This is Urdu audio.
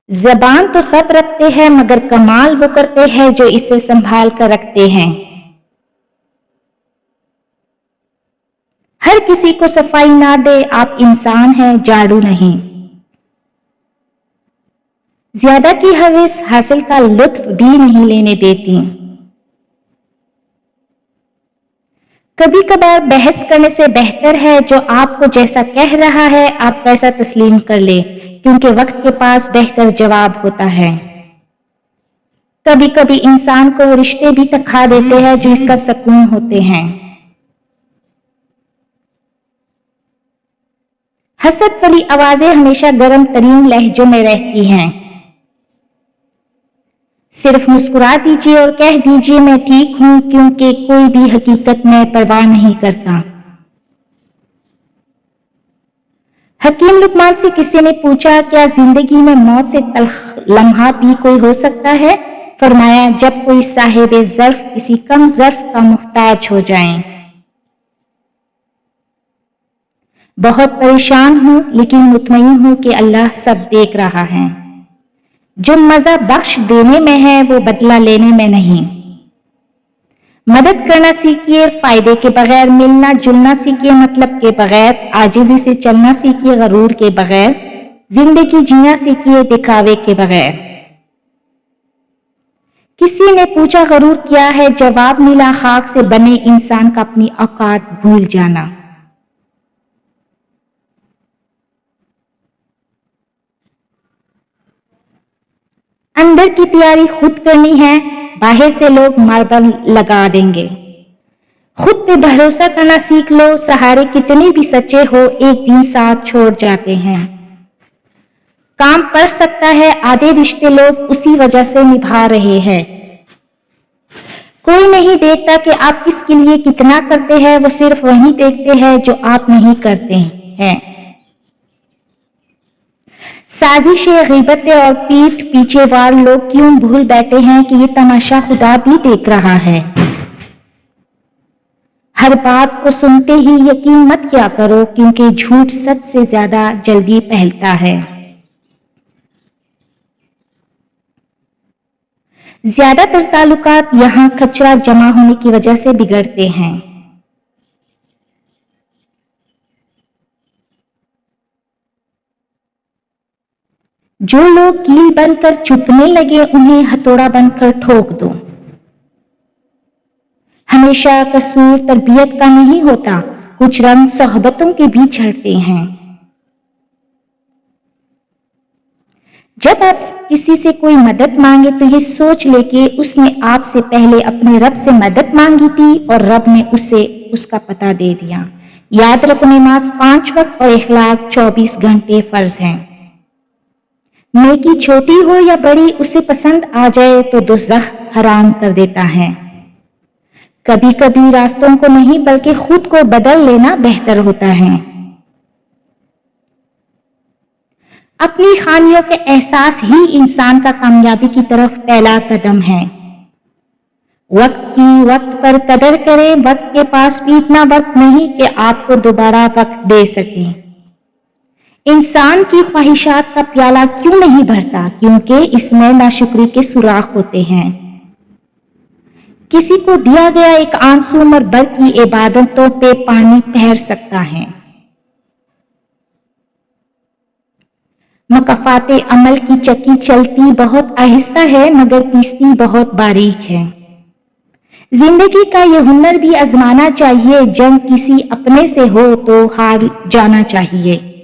زبان تو سب رکھتے ہیں مگر کمال وہ کرتے ہیں جو اسے سنبھال کر رکھتے ہیں۔ ہر کسی کو صفائی نہ دے، آپ انسان ہیں، جھاڑو نہیں۔ زیادہ کی ہوس حاصل کا لطف بھی نہیں لینے دیتی۔ کبھی کبھار بحث کرنے سے بہتر ہے جو آپ کو جیسا کہہ رہا ہے آپ ویسا تسلیم کر لیں، کیونکہ وقت کے پاس بہتر جواب ہوتا ہے۔ کبھی کبھی انسان کو وہ رشتے بھی تکھا دیتے ہیں جو اس کا سکون ہوتے ہیں۔ حسد والی آوازیں ہمیشہ گرم ترین لہجوں میں رہتی ہیں۔ صرف مسکرا دیجیے اور کہہ دیجیے میں ٹھیک ہوں، کیونکہ کوئی بھی حقیقت میں پرواہ نہیں کرتا۔ حکیم لقمان سے کسی نے پوچھا کیا زندگی میں موت سے تلخ لمحہ بھی کوئی ہو سکتا ہے؟ فرمایا جب کوئی صاحب ظرف کسی کم ظرف کا محتاج ہو جائیں۔ بہت پریشان ہوں لیکن مطمئن ہوں کہ اللہ سب دیکھ رہا ہے۔ جو مزہ بخش دینے میں ہے وہ بدلہ لینے میں نہیں۔ مدد کرنا سیکھیے فائدے کے بغیر، ملنا جلنا سیکھیے مطلب کے بغیر، عاجزی سے چلنا سیکھیے غرور کے بغیر، زندگی جینا سیکھیے دکھاوے کے بغیر۔ کسی نے پوچھا غرور کیا ہے؟ جواب ملا خاک سے بنے انسان کا اپنی اوقات بھول جانا۔ اندر کی تیاری خود کرنی ہے، باہر سے لوگ ماربل لگا دیں گے۔ خود پہ بھروسہ کرنا سیکھ لو، سہارے کتنے بھی سچے ہو ایک دن ساتھ چھوڑ جاتے ہیں۔ کام پڑ سکتا ہے، آدھے رشتے لوگ اسی وجہ سے نبھا رہے ہیں۔ کوئی نہیں دیکھتا کہ آپ کس کے لیے کتنا کرتے ہیں، وہ صرف وہی دیکھتے ہیں جو آپ نہیں کرتے ہیں۔ سازشیں، غیبتیں اور پیٹھ پیچھے وار لوگ کیوں بھول بیٹھے ہیں کہ یہ تماشا خدا بھی دیکھ رہا ہے۔ ہر بات کو سنتے ہی یقین مت کیا کرو، کیونکہ جھوٹ سچ سے زیادہ جلدی پھیلتا ہے۔ زیادہ تر تعلقات یہاں کچرا جمع ہونے کی وجہ سے بگڑتے ہیں۔ جو لوگ کیل بن کر چپنے لگے انہیں ہتھوڑا بن کر ٹھوک دو۔ ہمیشہ قصور تربیت کا نہیں ہوتا، کچھ رنگ صحبتوں کے بھی جھڑتے ہیں۔ جب آپ کسی سے کوئی مدد مانگے تو یہ سوچ لے کہ اس نے آپ سے پہلے اپنے رب سے مدد مانگی تھی اور رب نے اسے اس کا پتہ دے دیا۔ یاد رکھو نماز 5 وقت اور اخلاق 24 گھنٹے فرض ہیں۔ نیکی چھوٹی ہو یا بڑی اسے پسند آ جائے تو دوزخ حرام کر دیتا ہے۔ کبھی کبھی راستوں کو نہیں بلکہ خود کو بدل لینا بہتر ہوتا ہے۔ اپنی خامیوں کے احساس ہی انسان کا کامیابی کی طرف پہلا قدم ہے۔ وقت کی وقت پر قدر کریں، وقت کے پاس بھی اتنا وقت نہیں کہ آپ کو دوبارہ وقت دے سکیں۔ انسان کی خواہشات کا پیالہ کیوں نہیں بھرتا؟ کیونکہ اس میں ناشکری کے سوراخ ہوتے ہیں۔ کسی کو دیا گیا ایک آنسو مربر کی عبادتوں پہ پانی پھیر سکتا ہے۔ مکافات عمل کی چکی چلتی بہت آہستہ ہے مگر پیستی بہت باریک ہے۔ زندگی کا یہ ہنر بھی آزمانا چاہیے، جنگ کسی اپنے سے ہو تو ہار جانا چاہیے۔